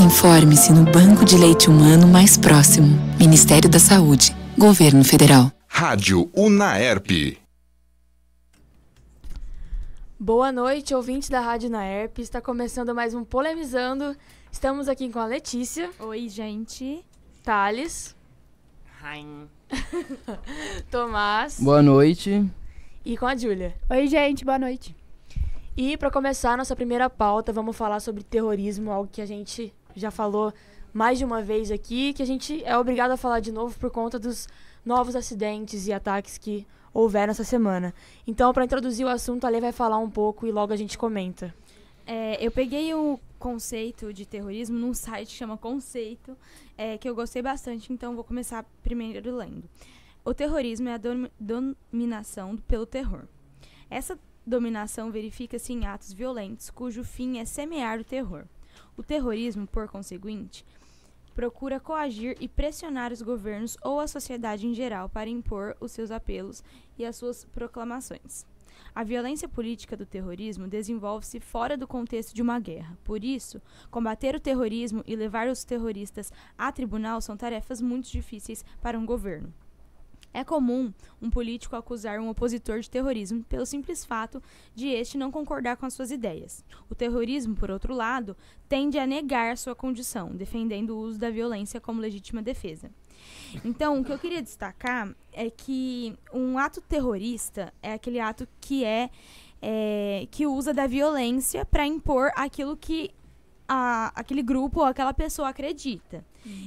Informe-se no banco de leite humano mais próximo. Ministério da Saúde. Governo Federal. Rádio Unaerp. Boa noite, ouvintes da Rádio Unaerp. Está começando mais um Polemizando. Estamos aqui com a Letícia. Oi, gente. Thales. Hi. Tomás. Boa noite. E com a Júlia. Oi, gente. Boa noite. E para começar a nossa primeira pauta, vamos falar sobre terrorismo, algo que a gente já falou mais de uma vez aqui, que a gente é obrigado a falar de novo por conta dos novos acidentes e ataques que houveram essa semana. Então, para introduzir o assunto, a Lê vai falar um pouco e logo a gente comenta. Eu peguei o conceito de terrorismo num site que chama Conceito, que eu gostei bastante, então vou começar primeiro lendo. O terrorismo é a dominação pelo terror. Essa dominação verifica-se em atos violentos, cujo fim é semear o terror. O terrorismo, por conseguinte, procura coagir e pressionar os governos ou a sociedade em geral para impor os seus apelos e as suas proclamações. A violência política do terrorismo desenvolve-se fora do contexto de uma guerra. Por isso, combater o terrorismo e levar os terroristas a tribunal são tarefas muito difíceis para um governo. É comum um político acusar um opositor de terrorismo pelo simples fato de este não concordar com as suas ideias. O terrorismo, por outro lado, tende a negar sua condição, defendendo o uso da violência como legítima defesa. Então, o que eu queria destacar é que um ato terrorista é aquele ato que usa da violência para impor aquilo que aquele grupo ou aquela pessoa acredita.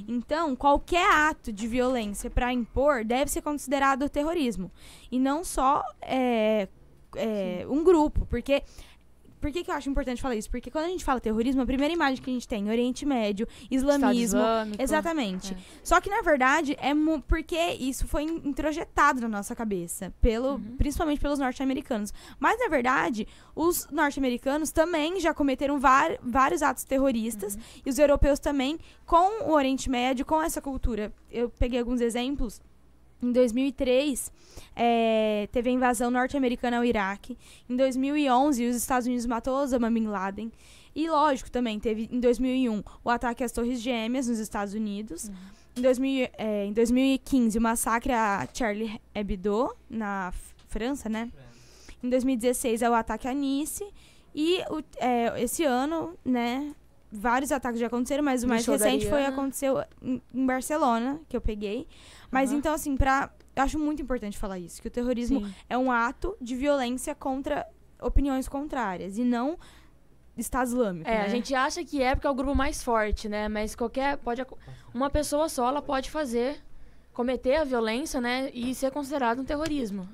Então, qualquer ato de violência para impor deve ser considerado terrorismo. E não só um grupo. Porque... Por que eu acho importante falar isso? Porque quando a gente fala terrorismo, a primeira imagem que a gente tem é Oriente Médio, islamismo. Exatamente. Só que, na verdade, porque isso foi introjetado na nossa cabeça, principalmente pelos norte-americanos. Mas, na verdade, os norte-americanos também já cometeram vários atos terroristas, e os europeus também, com o Oriente Médio, com essa cultura. Eu peguei alguns exemplos. Em 2003, teve a invasão norte-americana ao Iraque. Em 2011, os Estados Unidos matou Osama Bin Laden. E, lógico, também teve, em 2001, o ataque às Torres Gêmeas nos Estados Unidos. Em 2015, o massacre a Charlie Hebdo, na França, né? Em 2016, é o ataque a Nice. E esse ano, né, vários ataques já aconteceram, mas o mais recente aconteceu em Barcelona, que eu peguei. Mas então, assim, eu acho muito importante falar isso, que o terrorismo é um ato de violência contra opiniões contrárias, e não Estado Islâmico, né? A gente acha que porque é o grupo mais forte, né? Mas uma pessoa só, ela pode cometer a violência, né? E ser considerado um terrorismo.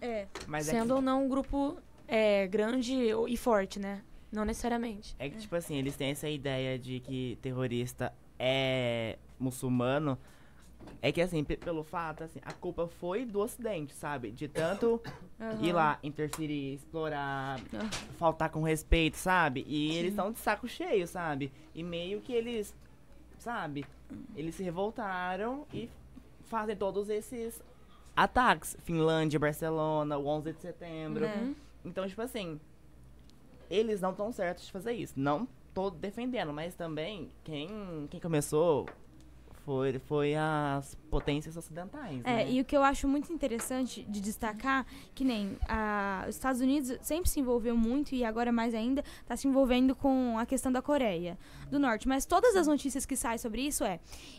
Mas sendo ou não um grupo grande e forte, né? Não necessariamente. É que, tipo assim, eles têm essa ideia de que terrorista é muçulmano. É que, assim, pelo fato, assim, a culpa foi do Ocidente, sabe? De tanto ir lá, interferir, explorar, faltar com respeito, sabe? E eles estão de saco cheio, sabe? E meio que eles, sabe? Eles se revoltaram e fazem todos esses ataques. Finlândia, Barcelona, o 11 de setembro. Então, tipo assim, eles não estão certos de fazer isso. Não tô defendendo, mas também quem começou foi as potências ocidentais, né? E o que eu acho muito interessante de destacar, que nem os Estados Unidos sempre se envolveu muito, e agora mais ainda, está se envolvendo com a questão da Coreia do Norte. Mas todas as notícias que saem sobre isso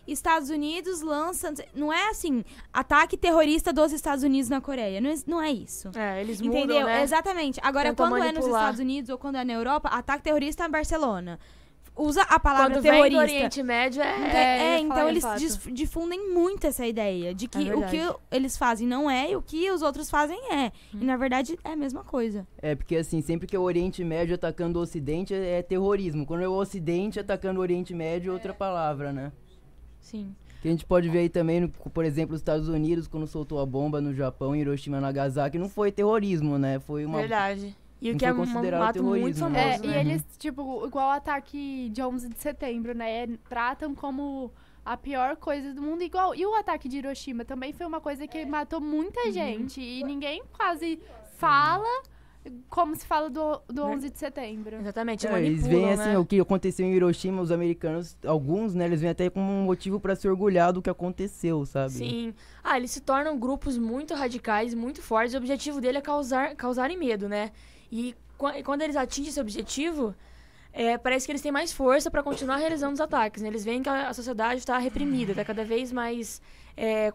Estados Unidos lança... Não é assim, ataque terrorista dos Estados Unidos na Coreia. Não é isso. Eles mudam, entendeu? Né? Exatamente. Agora, Tentam quando manipular. É nos Estados Unidos ou quando é na Europa, ataque terrorista em Barcelona. Usa a palavra quando terrorista. Vem do Oriente Médio então eles difundem muito essa ideia de que o que eles fazem não é e o que os outros fazem é. E na verdade é a mesma coisa. Porque assim, sempre que é o Oriente Médio atacando o Ocidente é terrorismo. Quando é o Ocidente atacando o Oriente Médio é outra palavra, né? Sim. Que a gente pode ver aí também, por exemplo, os Estados Unidos, quando soltou a bomba no Japão, em Hiroshima e Nagasaki, não foi terrorismo, né? Foi uma... Verdade. E o não que é considerado um ato muito terrorismo, famoso, né? E eles, tipo, igual o ataque de 11 de setembro, né? Tratam como a pior coisa do mundo. Igual, e o ataque de Hiroshima também foi uma coisa que matou muita gente. E ninguém quase fala como se fala do 11 de setembro. Exatamente, Eles manipulam, veem assim, né? o que aconteceu em Hiroshima, os americanos, alguns, né, eles vêm até como um motivo pra se orgulhar do que aconteceu, sabe? Sim. Eles se tornam grupos muito radicais, muito fortes. O objetivo dele é causarem medo, né? E quando eles atingem esse objetivo, parece que eles têm mais força para continuar realizando os ataques, né? Eles veem que a sociedade está reprimida, está cada vez mais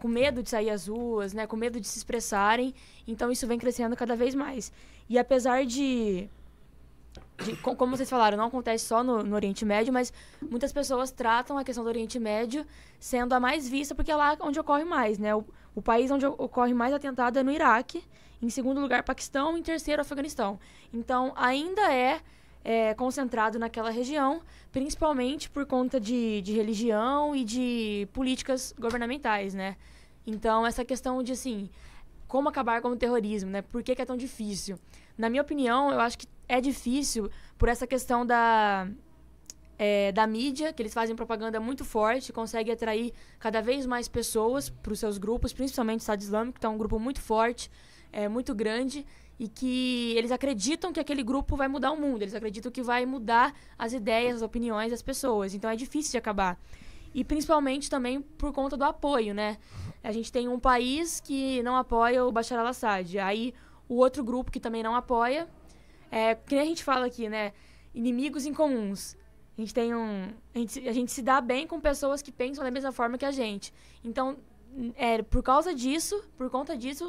com medo de sair às ruas, né? Com medo de se expressarem. Então isso vem crescendo cada vez mais. E apesar como vocês falaram, não acontece só no Oriente Médio, mas muitas pessoas tratam a questão do Oriente Médio sendo a mais vista, porque é lá onde ocorre mais, né? O país onde ocorre mais atentado é no Iraque, em segundo lugar, Paquistão, em terceiro, Afeganistão. Então, ainda é concentrado naquela região, principalmente por conta de religião e de políticas governamentais, né? Então, essa questão de, assim, como acabar com o terrorismo, né? Por que é tão difícil? Na minha opinião, eu acho que é difícil por essa questão da mídia, que eles fazem propaganda muito forte, conseguem atrair cada vez mais pessoas para os seus grupos, principalmente o Estado Islâmico, que é um grupo muito forte, muito grande, e que eles acreditam que aquele grupo vai mudar o mundo, eles acreditam que vai mudar as ideias, as opiniões das pessoas. Então é difícil de acabar. E principalmente também por conta do apoio, né? A gente tem um país que não apoia o Bashar al-Assad, aí o outro grupo que também não apoia, que nem a gente fala aqui, né? Inimigos em comuns. A gente se dá bem com pessoas que pensam da mesma forma que a gente. Então, por conta disso,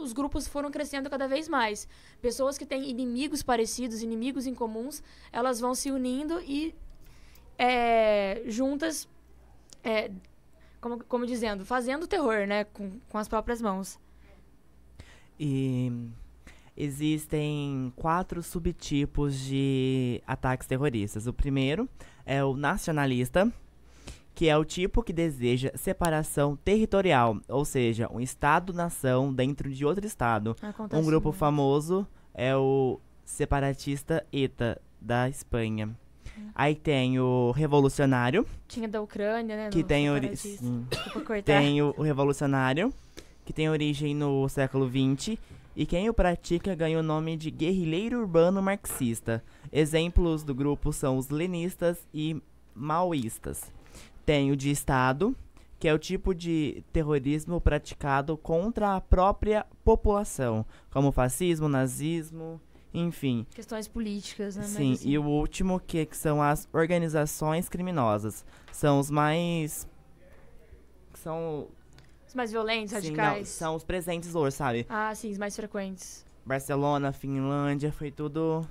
os grupos foram crescendo cada vez mais. Pessoas que têm inimigos parecidos, inimigos em comuns, elas vão se unindo e juntas, como dizendo, fazendo terror, né? Com as próprias mãos. E existem 4 subtipos de ataques terroristas. O primeiro é o nacionalista, que é o tipo que deseja separação territorial, ou seja, um estado-nação dentro de outro estado. Acontece Um grupo muito. famoso é o separatista ETA, da Espanha. Aí tem o revolucionário, Tinha da Ucrânia, né? que no tem separatista. Desculpa cortar. tem o revolucionário, que tem origem no século XX, e quem o pratica ganha o nome de guerrilheiro urbano marxista. Exemplos do grupo são os lenistas e maoístas. Tem o de Estado, que é o tipo de terrorismo praticado contra a própria população, como fascismo, nazismo, enfim. Questões políticas, né? Sim, Mas, assim, e o último que são as organizações criminosas. São os mais... São... os mais violentos, sim, não, radicais. são os presentes hoje, sabe? Sim, os mais frequentes. Barcelona, Finlândia, foi tudo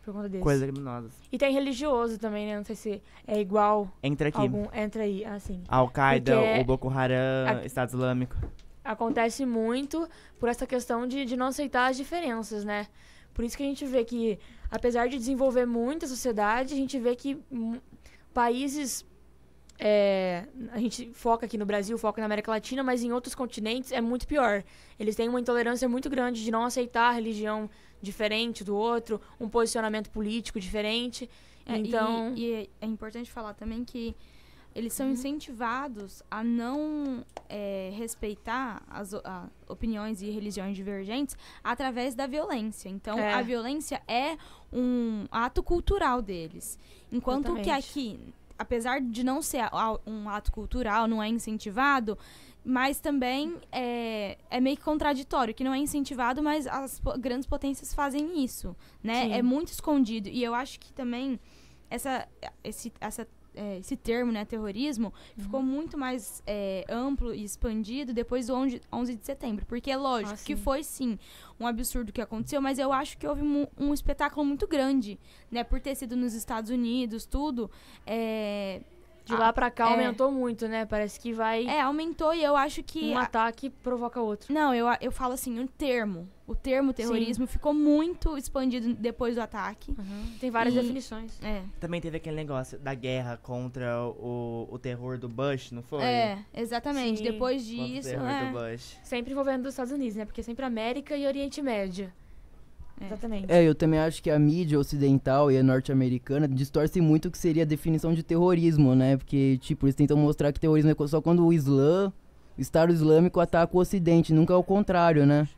Por conta desse. coisa criminosa. E tem religioso também, né? Não sei se é igual Entra aqui. algum. Entra aí, sim. Al-Qaeda, Porque o Boko Haram, a- Estado Islâmico. Acontece muito por essa questão de não aceitar as diferenças, né? Por isso que a gente vê que, apesar de desenvolver muito a sociedade, a gente vê que países... a gente foca aqui no Brasil, foca na América Latina, mas em outros continentes é muito pior. Eles têm uma intolerância muito grande de não aceitar a religião diferente do outro, um posicionamento político diferente. Então... E é importante falar também que eles são incentivados a não respeitar as opiniões e religiões divergentes através da violência. Então, a violência é um ato cultural deles. Enquanto que aqui, apesar de não ser um ato cultural, não é incentivado, mas também é meio que contraditório, que não é incentivado, mas as grandes potências fazem isso, né? Sim. É muito escondido. E eu acho que também esse termo, né, terrorismo, ficou muito mais amplo e expandido depois do 11 de setembro. Porque é lógico que foi, sim, um absurdo que aconteceu, mas eu acho que houve um espetáculo muito grande, né, por ter sido nos Estados Unidos, tudo. De lá pra cá aumentou muito, né? Parece que vai... aumentou e eu acho que... um ataque provoca outro. Não, eu falo assim, o termo terrorismo ficou muito expandido depois do ataque. Tem várias definições. Também teve aquele negócio da guerra contra o terror do Bush, não foi? Exatamente. Sim. Depois Contra o disso, terror do Bush. Sempre envolvendo os Estados Unidos, né? Porque é sempre América e Oriente Médio. Exatamente. Eu também acho que a mídia ocidental e a norte-americana distorcem muito o que seria a definição de terrorismo, né? Porque, tipo, eles tentam mostrar que terrorismo é só quando o Estado Islâmico ataca o Ocidente, nunca é o contrário, né?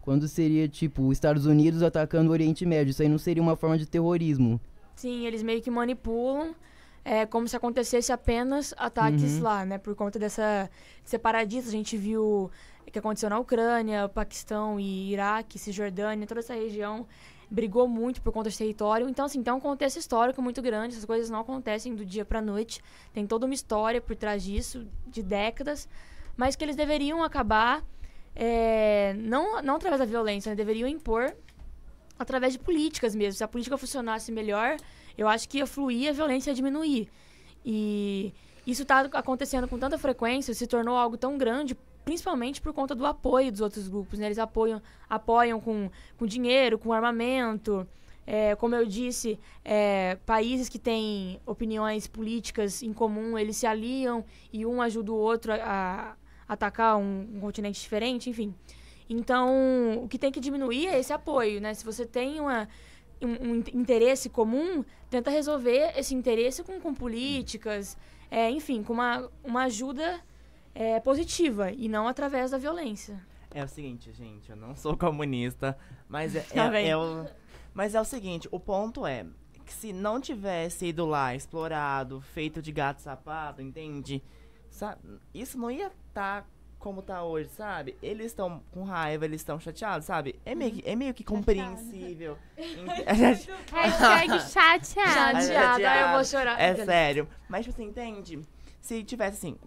Quando seria, tipo, os Estados Unidos atacando o Oriente Médio, isso aí não seria uma forma de terrorismo? Sim, eles meio que manipulam, como se acontecesse apenas ataques lá, né? Por conta desse separatismo. A gente viu o que aconteceu na Ucrânia, Paquistão e Iraque, Cisjordânia, toda essa região brigou muito por conta desse território. Então, assim, tem um contexto histórico muito grande. Essas coisas não acontecem do dia pra noite. Tem toda uma história por trás disso, de décadas. Mas que eles deveriam acabar, não através da violência, né? Deveriam impor através de políticas mesmo. Se a política funcionasse melhor, eu acho que ia fluir, a violência ia diminuir. E isso está acontecendo com tanta frequência, se tornou algo tão grande, principalmente por conta do apoio dos outros grupos, né? Eles apoiam com dinheiro, com armamento. Como eu disse, países que têm opiniões políticas em comum, eles se aliam e um ajuda o outro a atacar um continente diferente, enfim. Então, o que tem que diminuir é esse apoio, né? Se você tem um interesse comum, tenta resolver esse interesse com políticas, enfim, com uma ajuda positiva e não através da violência. É o seguinte, gente, eu não sou comunista, mas mas é o seguinte, o ponto é que se não tivesse ido lá, explorado, feito de gato sapato, entende? Isso não ia estar como tá hoje, sabe? Eles estão com raiva, eles estão chateados, sabe? É meio que compreensível. Hashtag Chateada, eu vou chorar. É sério. Mas você entende? Se tivesse assim,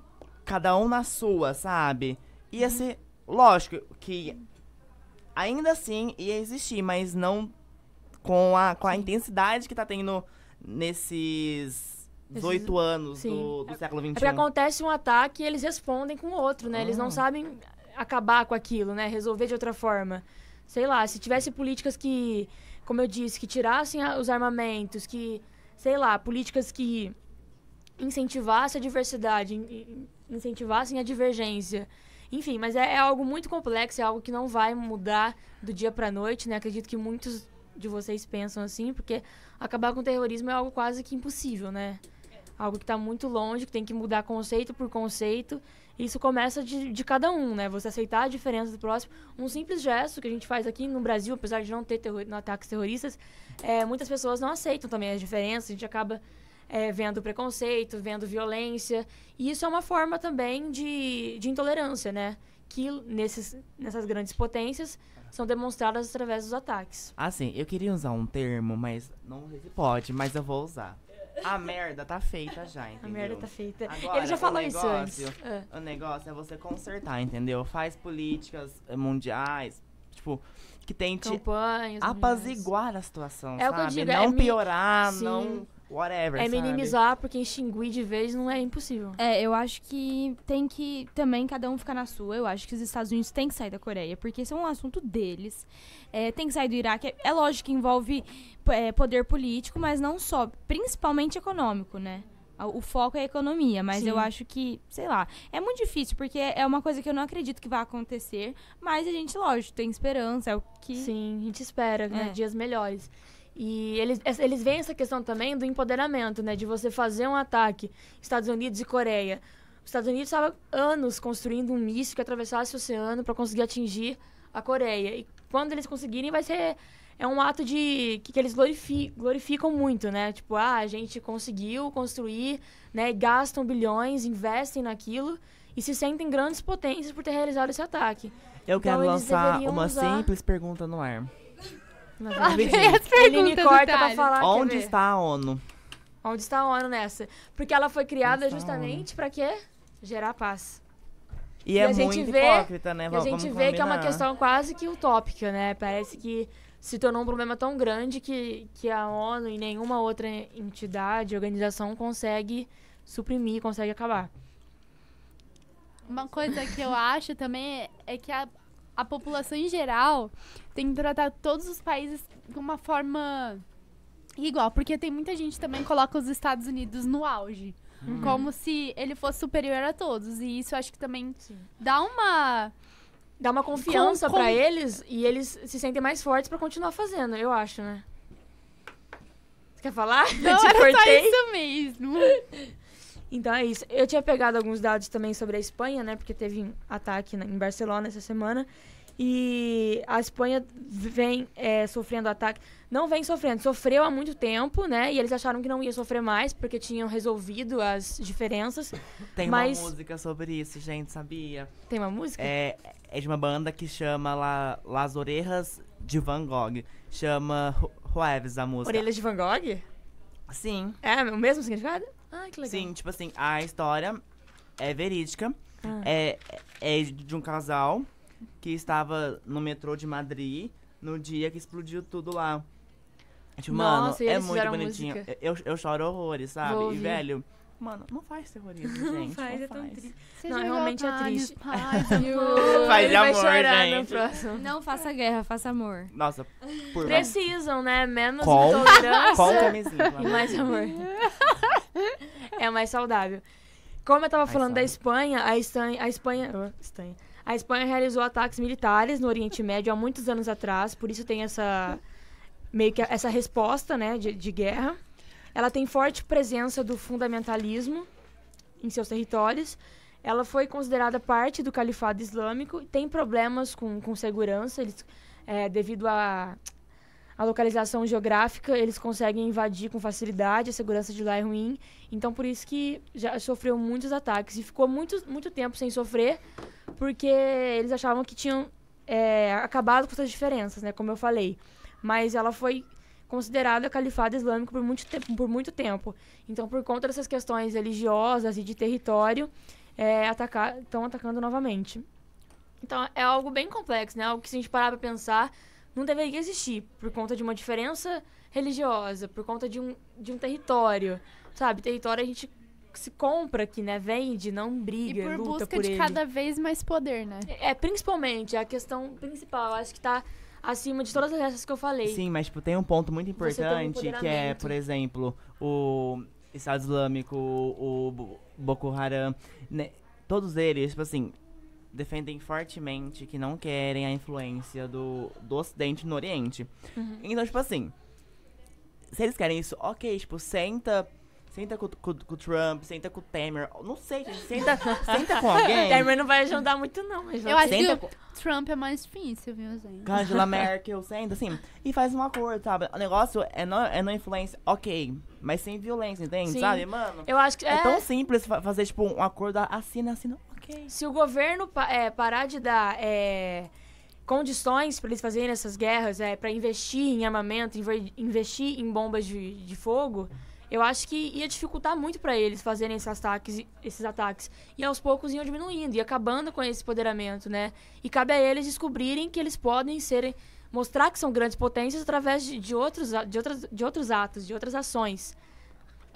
cada um na sua, sabe? Ia ser, lógico que ainda assim ia existir, mas não com a intensidade que tá tendo nesses 18 anos do século XXI. Porque acontece um ataque e eles respondem com outro, né? Eles não sabem acabar com aquilo, né? Resolver de outra forma. Sei lá, se tivesse políticas que, como eu disse, que tirassem os armamentos, que, sei lá, políticas que incentivassem a diversidade, incentivassem a divergência. Enfim, mas é algo muito complexo, é algo que não vai mudar do dia pra noite, né? Acredito que muitos de vocês pensam assim, porque acabar com o terrorismo é algo quase que impossível, né? Algo que está muito longe, que tem que mudar conceito por conceito. Isso começa de cada um, né? Você aceitar a diferença do próximo. Um simples gesto que a gente faz aqui no Brasil, apesar de não ter ataques terroristas, muitas pessoas não aceitam também as diferenças. A gente acaba vendo preconceito, vendo violência. E isso é uma forma também de intolerância, né? Que nessas grandes potências são demonstradas através dos ataques. Assim, eu queria usar um termo, mas não sei se pode, mas eu vou usar. A merda tá feita já, entendeu? A merda tá feita. Agora, ele já falou isso antes. O negócio é você consertar, entendeu? Faz políticas mundiais, tipo, que tente campanhas, apaziguar a situação, sabe? O que eu digo, não piorar, não... Whatever, sabe? Minimizar, porque extinguir de vez não é impossível. Eu acho que tem que também cada um ficar na sua. Eu acho que os Estados Unidos têm que sair da Coreia, porque esse é um assunto deles. Tem que sair do Iraque. É lógico que envolve poder político, mas não só. Principalmente econômico, né? O foco é a economia, mas eu acho que, sei lá, é muito difícil, porque é uma coisa que eu não acredito que vai acontecer, mas a gente, lógico, tem esperança, é o que... Sim, a gente espera, né, dias melhores. E eles veem essa questão também do empoderamento, né? De você fazer um ataque Estados Unidos e Coreia. Os Estados Unidos estavam anos construindo um míssil que atravessasse o oceano para conseguir atingir a Coreia. E quando eles conseguirem, vai ser... É um ato que eles glorificam muito, né? Tipo, a gente conseguiu construir, né? Gastam bilhões, investem naquilo e se sentem grandes potências por ter realizado esse ataque. Eu quero lançar uma simples pergunta no ar. Ele me corta pra falar. Onde está a ONU? Onde está a ONU nessa? Porque ela foi criada justamente pra quê? Gerar paz. E é muito hipócrita, né? E a gente vê que é uma questão quase que utópica, né? Parece que se tornou um problema tão grande que a ONU e nenhuma outra entidade, organização consegue suprimir, consegue acabar. Uma coisa que eu acho também é que a população em geral tem que tratar todos os países de uma forma igual, porque tem muita gente também que coloca os Estados Unidos no auge, como se ele fosse superior a todos, e isso eu acho que também dá uma confiança pra eles, e eles se sentem mais fortes pra continuar fazendo, eu acho, né? Você quer falar? Não, era só isso mesmo. Então é isso. Eu tinha pegado alguns dados também sobre a Espanha, né? Porque teve um ataque em Barcelona essa semana. E a Espanha vem sofrendo ataque. Não vem sofrendo, sofreu há muito tempo, né? E eles acharam que não ia sofrer mais, porque tinham resolvido as diferenças. Tem mas... uma música sobre isso, gente, sabia? Tem uma música? É de uma banda que chama Las Orejas de Van Gogh. Chama Jueves, a música. Orelhas de Van Gogh? Sim. É o mesmo significado? Ah, que legal. Sim, tipo assim, a história é verídica. É de um casal que estava no metrô de Madrid no dia que explodiu tudo lá. Tipo, Nossa, mano, e é eles muito fizeram bonitinho. música? Eu choro horrores, sabe? Vou E, ouvir. velho, mano, não faz terrorismo, gente. Não faz, não é tão faz. triste. Seja Não, realmente é vontade, triste. paz, E o- amor. Faz Ele vai amor, chorar gente. no próximo. Não faça guerra, faça amor. Nossa, por Precisam, né? Menos Com intolerância camisinha. e mais amor. É mais saudável. Como eu tava falando da Espanha, a Espanha realizou ataques militares no Oriente Médio há muitos anos atrás, por isso tem essa meio que essa resposta, né, de guerra. Ela tem forte presença do fundamentalismo em seus territórios. Ela foi considerada parte do Califado Islâmico. Tem problemas com segurança. Eles, devido à localização geográfica, eles conseguem invadir com facilidade. A segurança de lá é ruim. Então, por isso que já sofreu muitos ataques. E ficou muito tempo sem sofrer, porque eles achavam que tinham acabado com essas diferenças, né, como eu falei. Mas ela foi considerada Califado Islâmico por muito tempo. Então, por conta dessas questões religiosas e de território, estão atacando novamente. Então, é algo bem complexo, né? Algo que, se a gente parar para pensar, não deveria existir, por conta de uma diferença religiosa, por conta de um território, sabe? Território a gente se compra aqui, né? Vende, não E briga, por luta busca por de ele. cada vez mais poder, né? Principalmente, a questão principal, acho que tá acima de todas essas que eu falei. Sim, mas tipo, tem um ponto muito Você tem um importante, que é, empoderamento. por exemplo, o Estado Islâmico, o Boko Haram, né? Todos eles, tipo assim, defendem fortemente que não querem a influência do Ocidente no Oriente. Então, tipo assim, se eles querem isso, ok, tipo, senta com o Trump, senta com o Temer, não sei, gente, senta com alguém. Temer não vai ajudar muito, não. Mas Eu acho Senta que o Trump é mais difícil, viu, gente? com a Angela Merkel, senta assim, e faz um acordo, sabe? O negócio é não influência, ok, mas sem violência, entende? Sim. Sabe, mano? eu acho que É tão simples fazer, tipo, um acordo, assina, ok. se o governo parar de dar condições para eles fazerem essas guerras, para investir em armamento, investir em bombas de fogo, eu acho que ia dificultar muito para eles fazerem esses ataques. E aos poucos iam diminuindo e acabando com esse empoderamento, né? E cabe a eles descobrirem que eles podem mostrar que são grandes potências através de outros atos, de outras ações.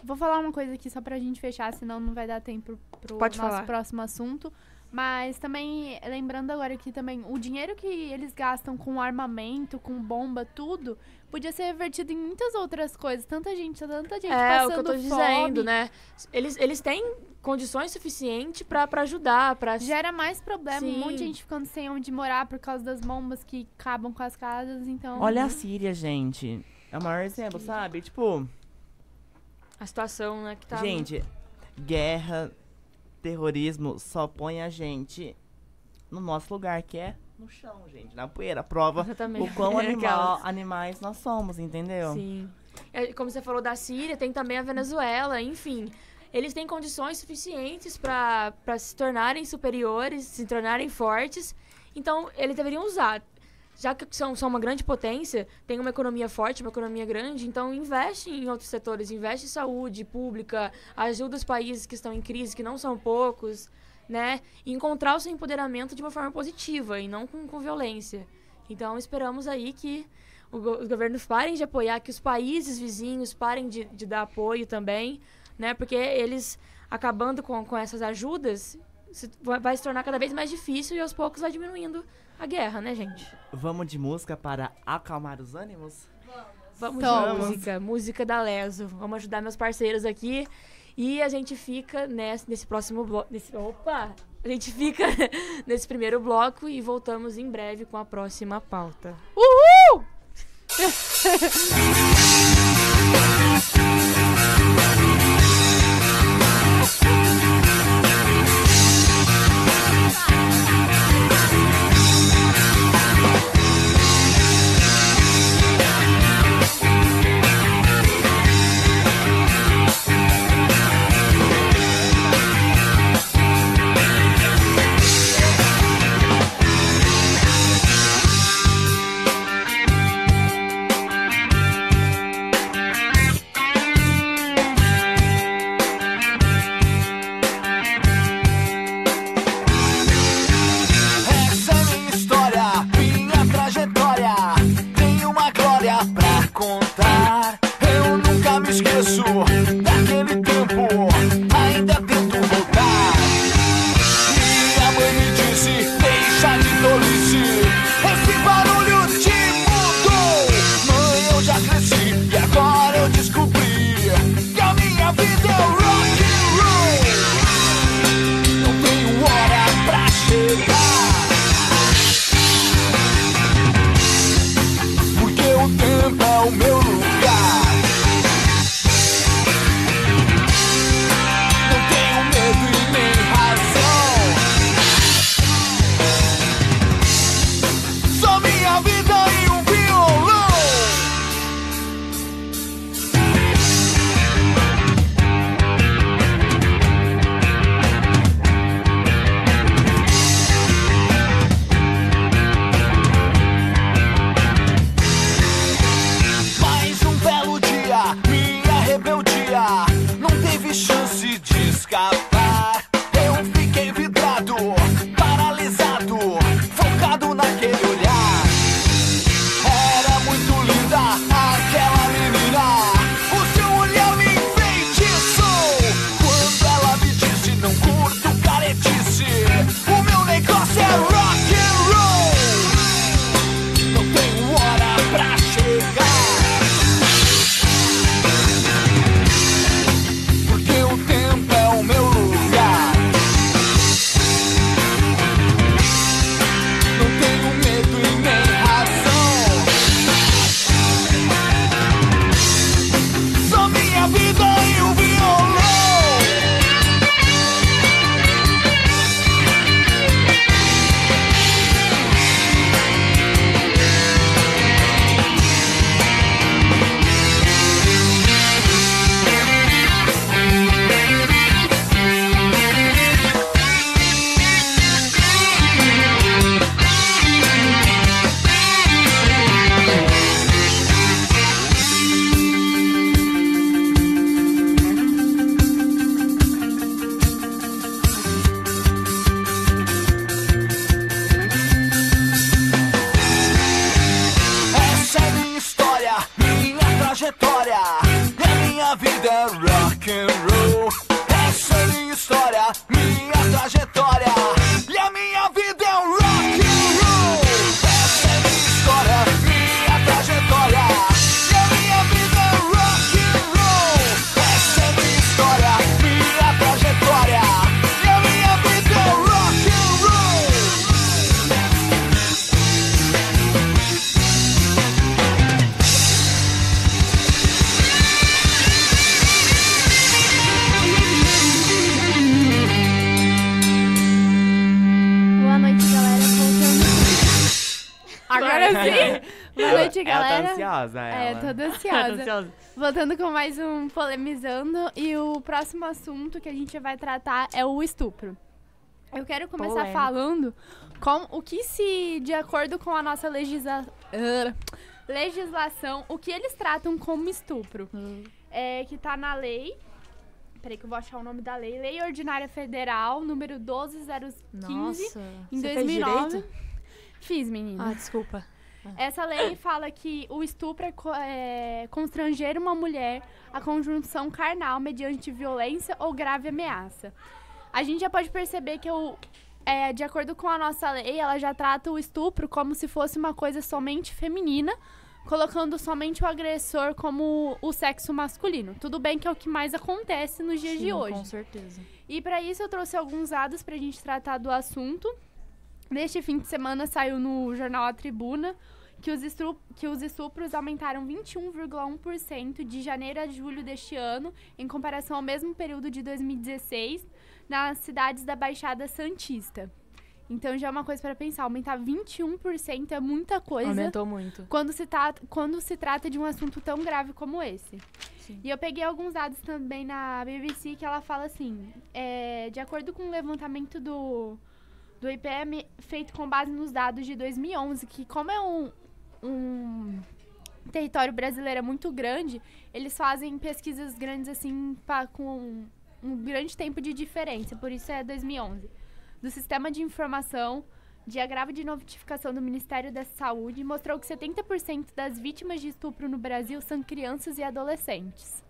Vou falar uma coisa aqui só pra gente fechar, senão não vai dar tempo pro Pode nosso falar. próximo assunto. Mas também, lembrando agora que também o dinheiro que eles gastam com armamento, com bomba, tudo, podia ser revertido em muitas outras coisas. Tanta gente passando O que eu tô fome. dizendo, né? Eles têm condições suficientes pra ajudar, pra... Gera mais problema, Sim. um monte de gente ficando sem onde morar por causa das bombas que acabam com as casas, então... Olha a Síria, gente. É o maior exemplo, sabe? Tipo, A situação, né, que tá... gente, guerra, terrorismo só põe a gente no nosso lugar, que é no chão, gente. Na poeira. Prova Exatamente. o quão Aquelas. animais nós somos, entendeu? Sim. Como você falou da Síria, tem também a Venezuela, enfim. Eles têm condições suficientes para se tornarem superiores, se tornarem fortes. Então, eles deveriam usar. Já que são uma grande potência, tem uma economia forte, uma economia grande, então investe em outros setores, investe em saúde pública, ajuda os países que estão em crise, que não são poucos, né? E encontrar o seu empoderamento de uma forma positiva e não com violência. Então, esperamos aí que os governos parem de apoiar, que os países vizinhos parem de dar apoio também, né? Porque eles, acabando com essas ajudas, vai se tornar cada vez mais difícil e aos poucos vai diminuindo a guerra, né, gente? Vamos de música para acalmar os ânimos? Vamos Vamos. de música da Leso. Vamos ajudar meus parceiros aqui. E a gente fica nesse próximo bloco. A gente fica nesse primeiro bloco e voltamos em breve com a próxima pauta. Uhul! minha trajetória. E a minha vida é um rock and roll. Essa é minha história, minha trajetória. E a minha vida é um rock and roll. Essa é minha história, minha trajetória. E a minha vida é um rock and roll. Boa noite, galera. Voltando. Agora sim. Boa noite, Ela galera. tá ansiosa, ela. Toda ansiosa. Voltando com mais um Polemizando. E o próximo assunto que a gente vai tratar é o estupro. Eu quero começar Polêmico. falando com o que se, de acordo com a nossa legislação, o que eles tratam como estupro. Que tá na lei. Peraí que eu vou achar o nome da lei. Lei Ordinária Federal, número 12015, Nossa, em você 2009. fez direito? Fiz, menina. Ah, desculpa. Essa lei fala que o estupro é constranger uma mulher à conjunção carnal mediante violência ou grave ameaça. A gente já pode perceber que, de acordo com a nossa lei, ela já trata o estupro como se fosse uma coisa somente feminina, colocando somente o agressor como o sexo masculino. Tudo bem que é o que mais acontece nos dias de hoje. Com certeza. E para isso eu trouxe alguns dados pra gente tratar do assunto. Neste fim de semana saiu no jornal A Tribuna que os estupros aumentaram 21,1% de janeiro a julho deste ano, em comparação ao mesmo período de 2016, nas cidades da Baixada Santista. Então já é uma coisa para pensar, aumentar 21% é muita coisa. Aumentou muito. Quando se trata de um assunto tão grave como esse. Sim. E eu peguei alguns dados também na BBC que ela fala assim, de acordo com o levantamento do IPM feito com base nos dados de 2011, que como é um território brasileiro muito grande, eles fazem pesquisas grandes assim com um grande tempo de diferença, por isso é 2011. Do Sistema de Informação de Agravo de Notificação do Ministério da Saúde mostrou que 70% das vítimas de estupro no Brasil são crianças e adolescentes.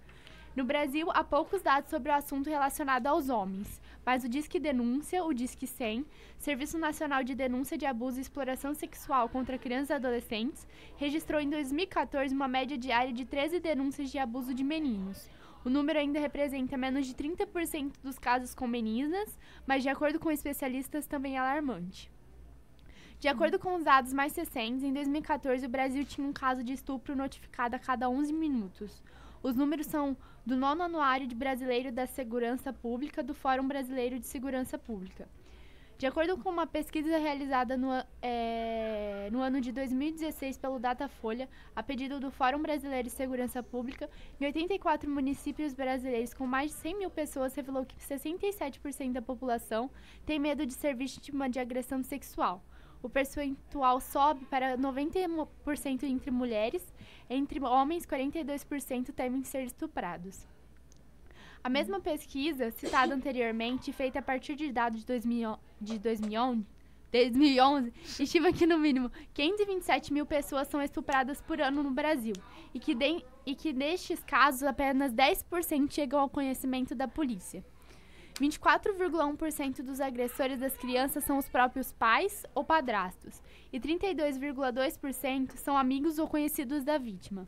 No Brasil, há poucos dados sobre o assunto relacionado aos homens, mas o Disque Denúncia, o Disque 100, Serviço Nacional de Denúncia de Abuso e Exploração Sexual contra Crianças e Adolescentes, registrou em 2014 uma média diária de 13 denúncias de abuso de meninos. O número ainda representa menos de 30% dos casos com meninas, mas de acordo com especialistas também é alarmante. De acordo com os dados mais recentes, em 2014 o Brasil tinha um caso de estupro notificado a cada 11 minutos. Os números são do 9º Anuário de Brasileiro da Segurança Pública do Fórum Brasileiro de Segurança Pública. De acordo com uma pesquisa realizada no ano de 2016 pelo Datafolha, a pedido do Fórum Brasileiro de Segurança Pública, em 84 municípios brasileiros com mais de 100 mil pessoas, revelou que 67% da população tem medo de ser vítima de agressão sexual. O percentual sobe para 90% entre mulheres, entre homens 42% temem ser estuprados. A mesma pesquisa, citada anteriormente, feita a partir de dados de 2011, estima que no mínimo 527 mil pessoas são estupradas por ano no Brasil e que destes casos apenas 10% chegam ao conhecimento da polícia. 24,1% dos agressores das crianças são os próprios pais ou padrastos e 32,2% são amigos ou conhecidos da vítima.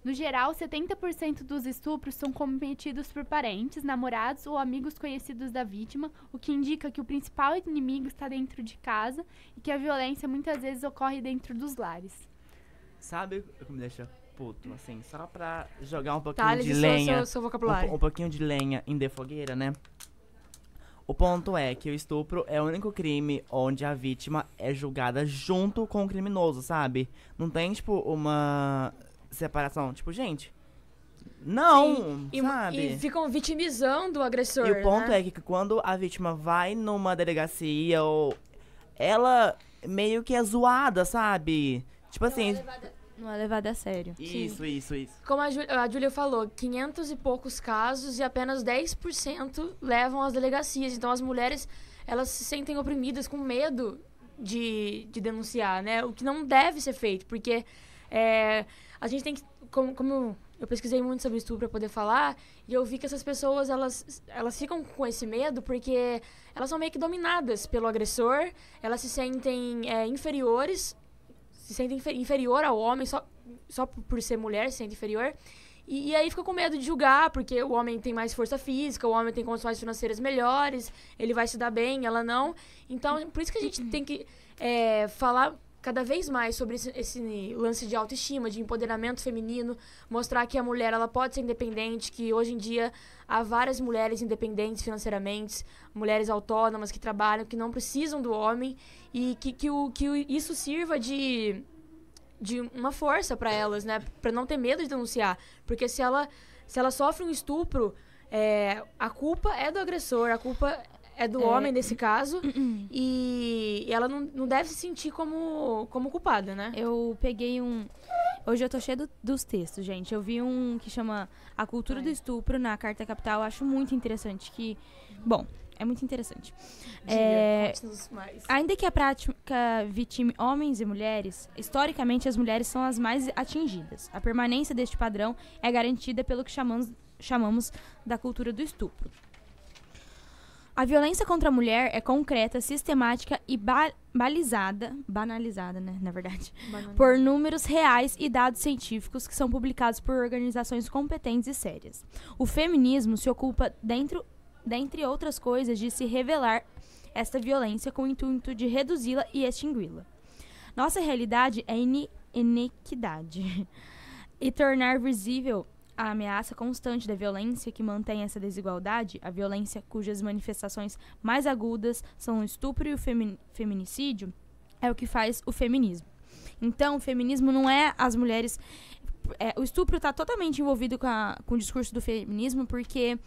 No geral, 70% dos estupros são cometidos por parentes, namorados ou amigos conhecidos da vítima, o que indica que o principal inimigo está dentro de casa e que a violência muitas vezes ocorre dentro dos lares. Sabe o que me deixa puto, assim, só pra jogar um pouquinho Thales, de lenha, seu vocabulário. um pouquinho de lenha em de fogueira, né? O ponto é que o estupro é o único crime onde a vítima é julgada junto com o criminoso, sabe? Não tem, tipo, uma separação, tipo, gente, não, Sim, sabe? E ficam vitimizando o agressor, E o ponto né? é que quando a vítima vai numa delegacia, ou ela meio que é zoada, sabe? Tipo assim, Não é levado a sério. isso. Como a Júlia falou, 500 e poucos casos e apenas 10% levam às delegacias. Então as mulheres, elas se sentem oprimidas com medo de denunciar, né? O que não deve ser feito, porque a gente tem que, como eu pesquisei muito sobre estupro para poder falar, e eu vi que essas pessoas, elas ficam com esse medo porque elas são meio que dominadas pelo agressor, elas se sentem inferiores, se sentem inferior ao homem, só por ser mulher, se sente inferior. E aí fica com medo de julgar, porque o homem tem mais força física, o homem tem condições financeiras melhores, ele vai se dar bem, ela não. Então, por isso que a gente tem que falar cada vez mais sobre esse lance de autoestima, de empoderamento feminino, mostrar que a mulher ela pode ser independente, que hoje em dia há várias mulheres independentes financeiramente, mulheres autônomas que trabalham, que não precisam do homem, e que isso sirva de uma força para elas, né? Para não ter medo de denunciar. Porque se ela sofre um estupro, a culpa é do agressor, a culpa é do homem nesse caso, e ela não deve se sentir como culpada, né? Eu peguei Hoje eu tô cheia dos textos, gente. Eu vi um que chama A Cultura do Estupro na Carta Capital. Eu acho muito interessante Bom, é muito interessante. Ainda que a prática vitime homens e mulheres, historicamente as mulheres são as mais atingidas. A permanência deste padrão é garantida pelo que chamamos da cultura do estupro. A violência contra a mulher é concreta, sistemática e banalizada, né, na verdade, por números reais e dados científicos que são publicados por organizações competentes e sérias. O feminismo se ocupa, dentre outras coisas, de se revelar esta violência com o intuito de reduzi-la e extingui-la. Nossa realidade é inequidade e tornar visível a ameaça constante da violência que mantém essa desigualdade, a violência cujas manifestações mais agudas são o estupro e o feminicídio, é o que faz o feminismo. Então, o feminismo não é as mulheres... o estupro está totalmente envolvido com o discurso do feminismo, porque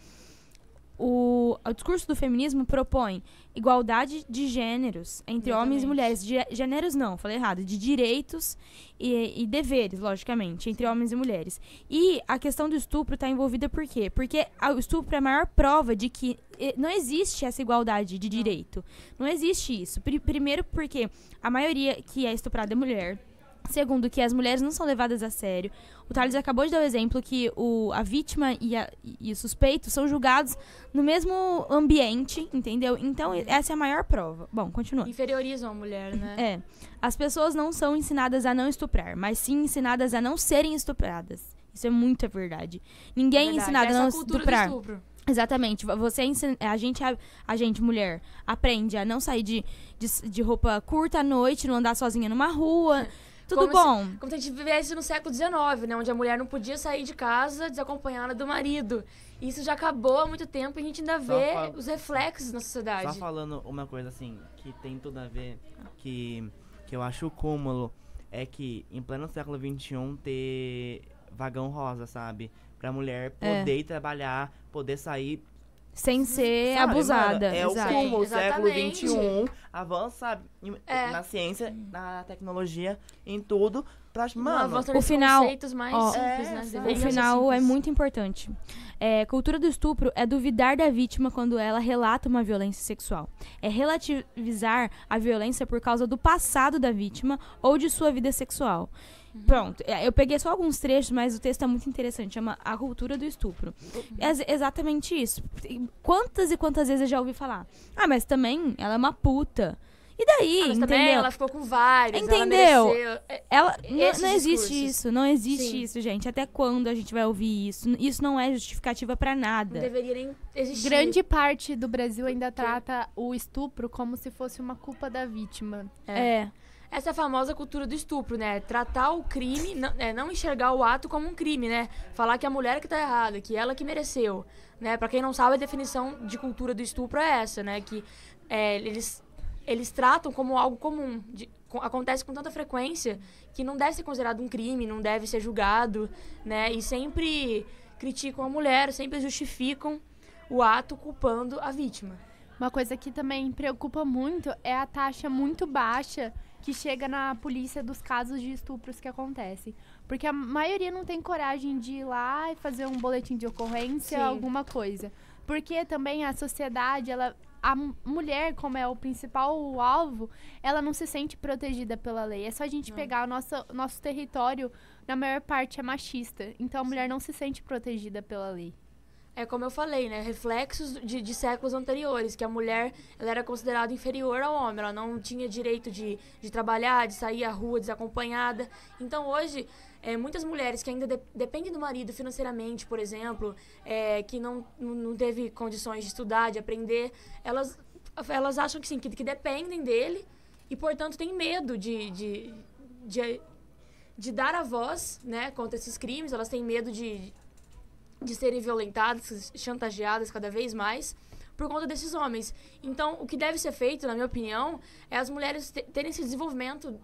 o discurso do feminismo propõe igualdade de gêneros entre homens e mulheres. Gêneros não, falei errado. De direitos e deveres, logicamente, entre homens e mulheres. E a questão do estupro está envolvida por quê? Porque o estupro é a maior prova de que não existe essa igualdade de direito. Não existe isso. Primeiro porque a maioria que é estuprada é mulher. Segundo, que as mulheres não são levadas a sério. O Thales acabou de dar o exemplo que a vítima e o suspeito são julgados no mesmo ambiente, entendeu? Então, essa é a maior prova. Bom, continua. Inferiorizam a mulher, né? As pessoas não são ensinadas a não estuprar, mas sim ensinadas a não serem estupradas. Isso é muito verdade. Ninguém é ensinado a não estuprar. Exatamente. Você a gente, mulher, aprende a não sair de roupa curta à noite, não andar sozinha numa rua... Tudo bom. Como se a gente vivesse no século XIX, né? Onde a mulher não podia sair de casa desacompanhada do marido. Isso já acabou há muito tempo e a gente ainda vê os reflexos na sociedade. Só falando uma coisa assim, que tem tudo a ver, que eu acho o cúmulo, é que em pleno século XXI ter vagão rosa, sabe? Pra mulher poder trabalhar, poder sair... Sem ser abusada. Mano, o cúmulo, século XXI, avança na ciência, na tecnologia, em tudo. O final, conceitos mais simples, né? O final é muito importante. Cultura do estupro é duvidar da vítima quando ela relata uma violência sexual. É relativizar a violência por causa do passado da vítima ou de sua vida sexual. Pronto, eu peguei só alguns trechos, mas o texto é muito interessante, chama A Cultura do Estupro. É exatamente isso. Quantas e quantas vezes eu já ouvi falar? Mas também ela é uma puta. E daí, mas entendeu? Também ela ficou com vários, entendeu? Ela não existe isso, não existe isso, gente. Até quando a gente vai ouvir isso? Isso não é justificativa pra nada. Não deveria nem existir. Grande parte do Brasil ainda trata o estupro como se fosse uma culpa da vítima. Essa é a famosa cultura do estupro, né? Tratar o crime, não enxergar o ato como um crime, né? Falar que a mulher que tá errada, que ela que mereceu, né? Pra quem não sabe, a definição de cultura do estupro é essa, né? Que eles tratam como algo comum. Acontece com tanta frequência que não deve ser considerado um crime, não deve ser julgado, né? E sempre criticam a mulher, sempre justificam o ato culpando a vítima. Uma coisa que também preocupa muito é a taxa muito baixa que chega na polícia dos casos de estupros que acontecem. Porque a maioria não tem coragem de ir lá e fazer um boletim de ocorrência, alguma coisa. Porque também a sociedade, a mulher, como é o principal alvo, ela não se sente protegida pela lei. É só a gente pegar o nosso território na maior parte é machista. Então a mulher não se sente protegida pela lei. É como eu falei, né? Reflexos de séculos anteriores, que a mulher ela era considerada inferior ao homem. Ela não tinha direito de trabalhar, de sair à rua desacompanhada. Então, hoje, muitas mulheres que ainda dependem do marido financeiramente, por exemplo, que não teve condições de estudar, de aprender, elas acham que, sim, que dependem dele e, portanto, têm medo de dar a voz, né, contra esses crimes. Elas têm medo de serem violentadas, chantageadas cada vez mais por conta desses homens. Então, o que deve ser feito, na minha opinião, é as mulheres terem esse desenvolvimento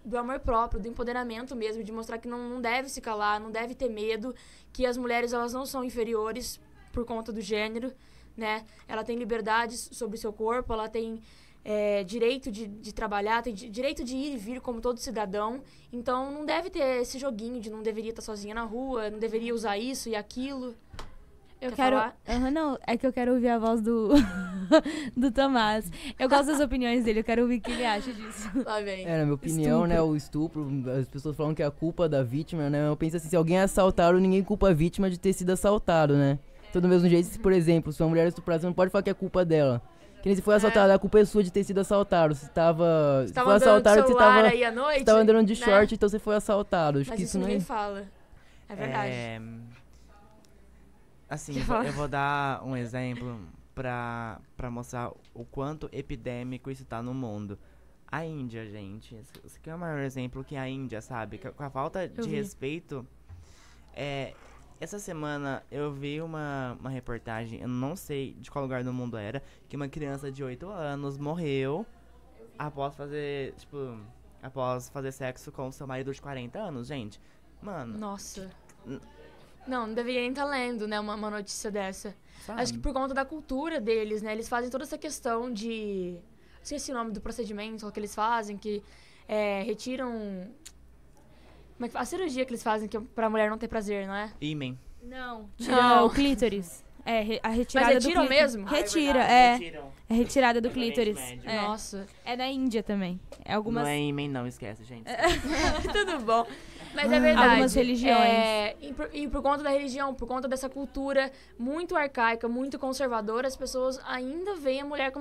do amor próprio, do empoderamento mesmo, de mostrar que não deve se calar, não deve ter medo, que as mulheres elas não são inferiores por conta do gênero, né? Ela tem liberdades sobre o seu corpo, ela tem direito de trabalhar, tem direito de ir e vir como todo cidadão. Então, não deve ter esse joguinho de não deveria estar sozinha na rua, não deveria usar isso e aquilo. Eu Quer quero. falar? Não, é que eu quero ouvir a voz do, do Tomás. Eu gosto das opiniões dele, eu quero ouvir o que ele acha disso. Lá vem. Na minha opinião, né, o estupro, as pessoas falam que é a culpa da vítima, né? Eu penso assim, se alguém é assaltado, ninguém culpa a vítima de ter sido assaltado, né? Então, do mesmo jeito, se, por exemplo, se uma mulher é estuprada, você não pode falar que é culpa dela. Que nem se foi assaltada, a culpa é sua de ter sido assaltado. Se foi assaltado, você tava aí à noite, você tava andando de né? short, então você foi assaltado. Acho Mas que isso não ninguém é... fala. É verdade. Assim, Quer falar? eu vou dar um exemplo pra mostrar o quanto epidêmico isso tá no mundo. A Índia, gente. Esse aqui é o maior exemplo que a Índia, sabe? Com a falta de respeito. Essa semana eu vi uma reportagem, eu não sei de qual lugar do mundo era, que uma criança de 8 anos morreu após fazer sexo com seu marido de 40 anos, gente. Mano. Nossa. Não deveria nem estar lendo, né, uma notícia dessa. Sabe? Acho que por conta da cultura deles, né, eles fazem toda essa questão de... Esqueci o nome do procedimento que eles fazem, que retiram... A cirurgia que eles fazem pra mulher não ter prazer, não é? Ímen. Não, tira o clítoris. A retirada Mas retiram do clítoris. mesmo? Retira, Retiram. É retirada do No Oriente clítoris. Médio. Nossa. É na Índia também. Não é ímen, não, esquece, gente. Tudo bom. Mas é verdade. Algumas religiões. E por conta da religião, por conta dessa cultura muito arcaica, muito conservadora, as pessoas ainda veem a mulher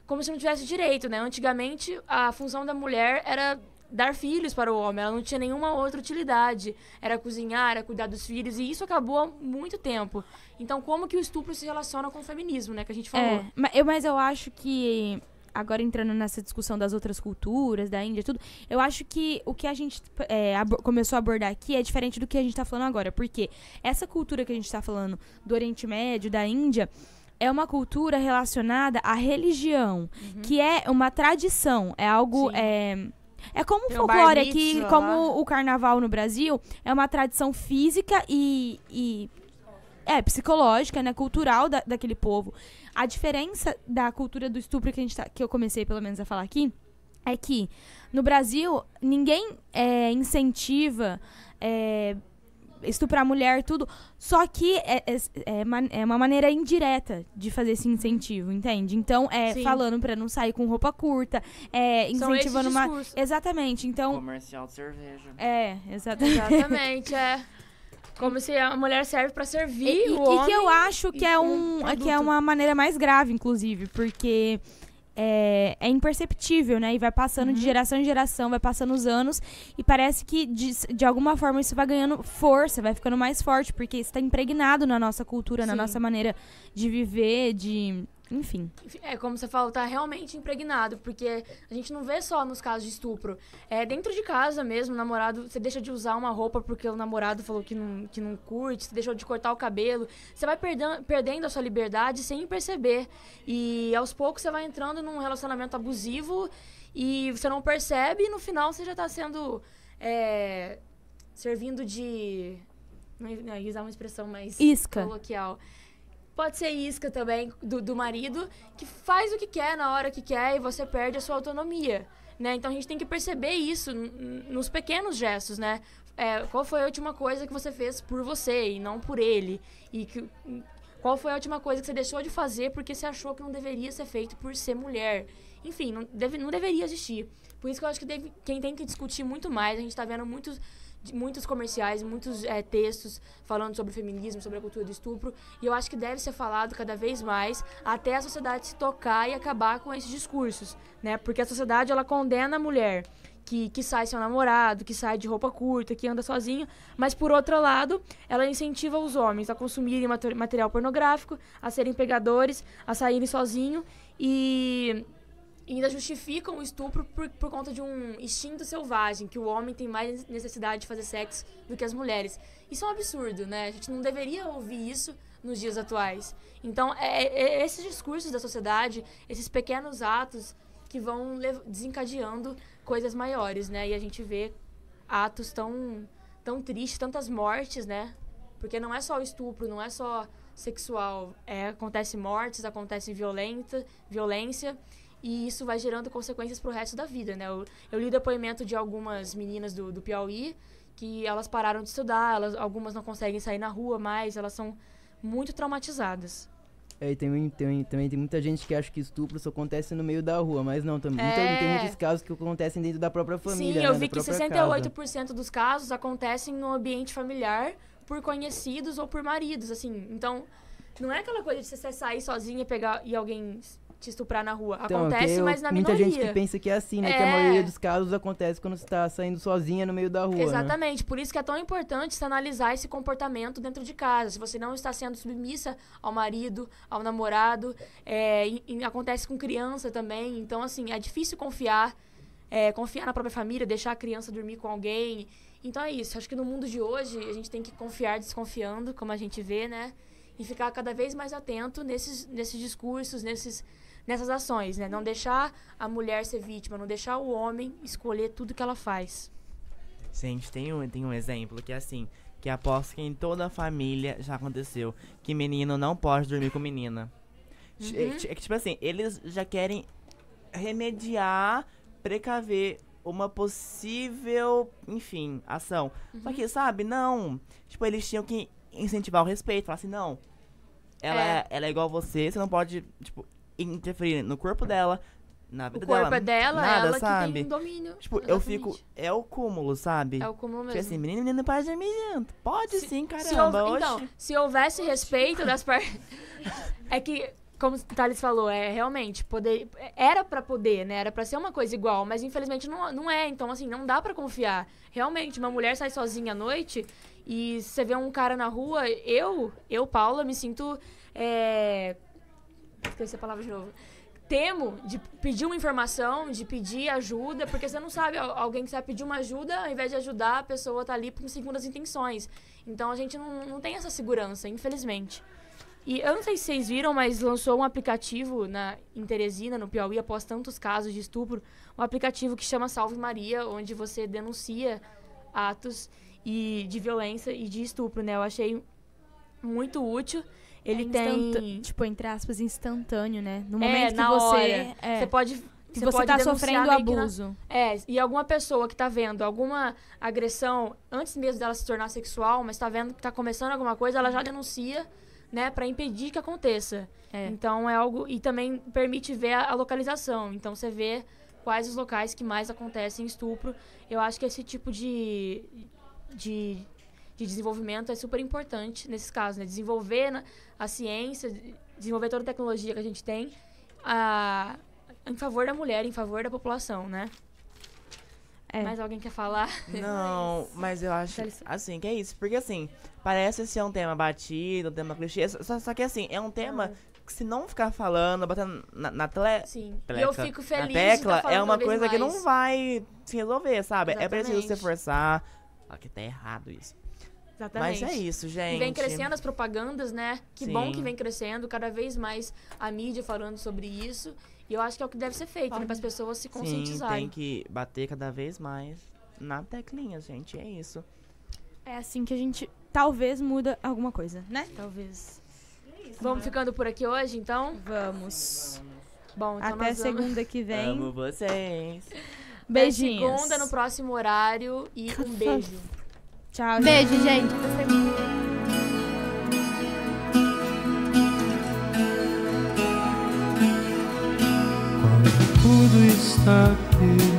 como se não tivesse direito, né? Antigamente, a função da mulher era dar filhos para o homem, ela não tinha nenhuma outra utilidade. Era cozinhar, era cuidar dos filhos, e isso acabou há muito tempo. Então, como que o estupro se relaciona com o feminismo, né? Que a gente falou. Mas eu acho que, agora entrando nessa discussão das outras culturas, da Índia e tudo, eu acho que o que a gente começou a abordar aqui é diferente do que a gente tá falando agora. Porque essa cultura que a gente tá falando do Oriente Médio, da Índia, é uma cultura relacionada à religião, que é uma tradição, é algo... É como o folclore aqui, como o carnaval no Brasil, é uma tradição física e psicológica, né, cultural daquele povo. A diferença da cultura do estupro que eu comecei, pelo menos, a falar aqui, é que no Brasil ninguém incentiva estuprar a mulher, tudo, só que é uma maneira indireta de fazer esse incentivo, entende? Então, falando pra não sair com roupa curta, incentivando uma... Exatamente, então... Comercial de cerveja. Exatamente. Exatamente, Como se a mulher serve pra servir o homem. E que eu acho que é uma maneira mais grave, inclusive, porque... É imperceptível, né? E vai passando de geração em geração, vai passando os anos e parece que, de alguma forma, isso vai ganhando força, vai ficando mais forte, porque isso tá impregnado na nossa cultura, na nossa maneira de viver, enfim. Como você falou, tá realmente impregnado, porque a gente não vê só nos casos de estupro. Dentro de casa mesmo, o namorado, você deixa de usar uma roupa porque o namorado falou que não curte, você deixou de cortar o cabelo, você vai perdendo a sua liberdade sem perceber. E aos poucos você vai entrando num relacionamento abusivo e você não percebe, e no final você já tá sendo servindo de... Não ia usar uma expressão mais isca coloquial. Pode ser isca também do marido, que faz o que quer na hora que quer e você perde a sua autonomia, né? Então a gente tem que perceber isso nos pequenos gestos, né? Qual foi a última coisa que você fez por você e não por ele? Qual foi a última coisa que você deixou de fazer porque você achou que não deveria ser feito por ser mulher? Enfim, não deveria existir. Por isso que eu acho que quem tem que discutir muito mais, a gente tá vendo muitos muitos comerciais, muitos textos falando sobre o feminismo, sobre a cultura do estupro. E eu acho que deve ser falado cada vez mais até a sociedade se tocar e acabar com esses discursos, né? Porque a sociedade, ela condena a mulher que sai sem o namorado, que sai de roupa curta, que anda sozinho, mas, por outro lado, ela incentiva os homens a consumirem material pornográfico, a serem pegadores, a saírem sozinhos e ainda justificam o estupro por conta de um instinto selvagem, que o homem tem mais necessidade de fazer sexo do que as mulheres. Isso é um absurdo, né? A gente não deveria ouvir isso nos dias atuais. Então, esses discursos da sociedade, esses pequenos atos que vão desencadeando coisas maiores, né? E a gente vê atos tão tristes, tantas mortes, né? Porque não é só o estupro, não é só sexual. Acontece mortes, acontece violência, e isso vai gerando consequências pro resto da vida, né? Eu li depoimento de algumas meninas do Piauí, que elas pararam de estudar, algumas não conseguem sair na rua mais, elas são muito traumatizadas. E também tem muita gente que acha que estupro só acontece no meio da rua, mas não, também tem muitos casos que acontecem dentro da própria família. Sim, eu né, vi que 68% dos casos acontecem no ambiente familiar por conhecidos ou por maridos, assim. Então, não é aquela coisa de você sair sozinha e alguém te estuprar na rua. Então, acontece, mas na muita minoria. gente que pensa que é assim, né? Que a maioria dos casos acontece quando você tá saindo sozinha no meio da rua, Exatamente. Por isso que é tão importante se analisar esse comportamento dentro de casa. Se você não está sendo submissa ao marido, ao namorado, acontece com criança também. Então, assim, é difícil confiar na própria família, deixar a criança dormir com alguém. Então é isso. Acho que no mundo de hoje a gente tem que confiar desconfiando, como a gente vê, né? E ficar cada vez mais atento nesses discursos, nessas ações, né? Não deixar a mulher ser vítima, não deixar o homem escolher tudo que ela faz. Gente, tem um exemplo que é assim, que aposto que em toda a família já aconteceu, que menino não pode dormir com menina. É que, tipo assim, eles já querem remediar, precaver uma possível, enfim, ação. Só que, sabe, não. Tipo, eles tinham que incentivar o respeito, falar assim, não, ela é igual a você não pode, tipo, interferir no corpo dela, na vida dela. O corpo é dela, nada, ela sabe? que tem domínio. Tipo, Exatamente. eu fico, é o cúmulo, sabe? É o cúmulo mesmo. Tipo assim, menino e menina pode dormir junto. Pode sim, caramba. Então, se houvesse respeito das partes... É que, como o Thales falou, realmente, poder... Era pra poder, né? Era pra ser uma coisa igual, mas infelizmente não é. Então, assim, não dá pra confiar. Realmente, uma mulher sai sozinha à noite e você vê um cara na rua, eu Paula, me sinto... Esqueci a palavra de novo. Temo de pedir uma informação, de pedir ajuda, porque você não sabe, alguém que sabe pedir uma ajuda, ao invés de ajudar, a pessoa tá ali com segundas intenções. Então a gente não tem essa segurança, infelizmente. E eu não sei se vocês viram, mas lançou um aplicativo em Teresina, no Piauí, após tantos casos de estupro, um aplicativo que chama Salve Maria, onde você denuncia atos de violência e de estupro, né? Eu achei muito útil. Ele tem... Tipo, entre aspas, instantâneo, né? No momento que na você... hora. Você pode... Você tá sofrendo abuso. E alguma pessoa que tá vendo alguma agressão, antes mesmo dela se tornar sexual, mas tá vendo que tá começando alguma coisa, ela já denuncia, né? Pra impedir que aconteça. Então, é algo... E também permite ver a localização. Então, você vê quais os locais que mais acontecem estupro. Eu acho que esse tipo de desenvolvimento é super importante nesses casos, né? Desenvolver a ciência, desenvolver toda a tecnologia que a gente tem em favor da mulher, em favor da população, né? Mais alguém quer falar? Não, mas eu acho, assim, que é isso. Porque, assim, parece ser um tema batido, um tema clichê, só que, assim, é um tema que se não ficar falando, batendo na tecla... Sim, e eu fico feliz na tecla, de tá falando é uma cada vez coisa que mais. não vai se resolver, sabe? Exatamente. É preciso se forçar. Só que tá errado isso. Exatamente. Mas é isso, gente. E vem crescendo as propagandas, né? Que Sim. bom que vem crescendo, cada vez mais a mídia falando sobre isso. E eu acho que é o que deve ser feito, né? Para as pessoas se Sim, conscientizarem. tem que bater cada vez mais na teclinha, gente. É isso. É assim que a gente talvez muda alguma coisa, né? Talvez. Vamos ficando por aqui hoje, então? Vamos. Bom, então Até nós vamos... segunda que vem. Amo vocês. Beijinhos. Até segunda, no próximo horário. E um beijo. Tchau, Beijo, gente. Até segunda. Quando tudo está perdido,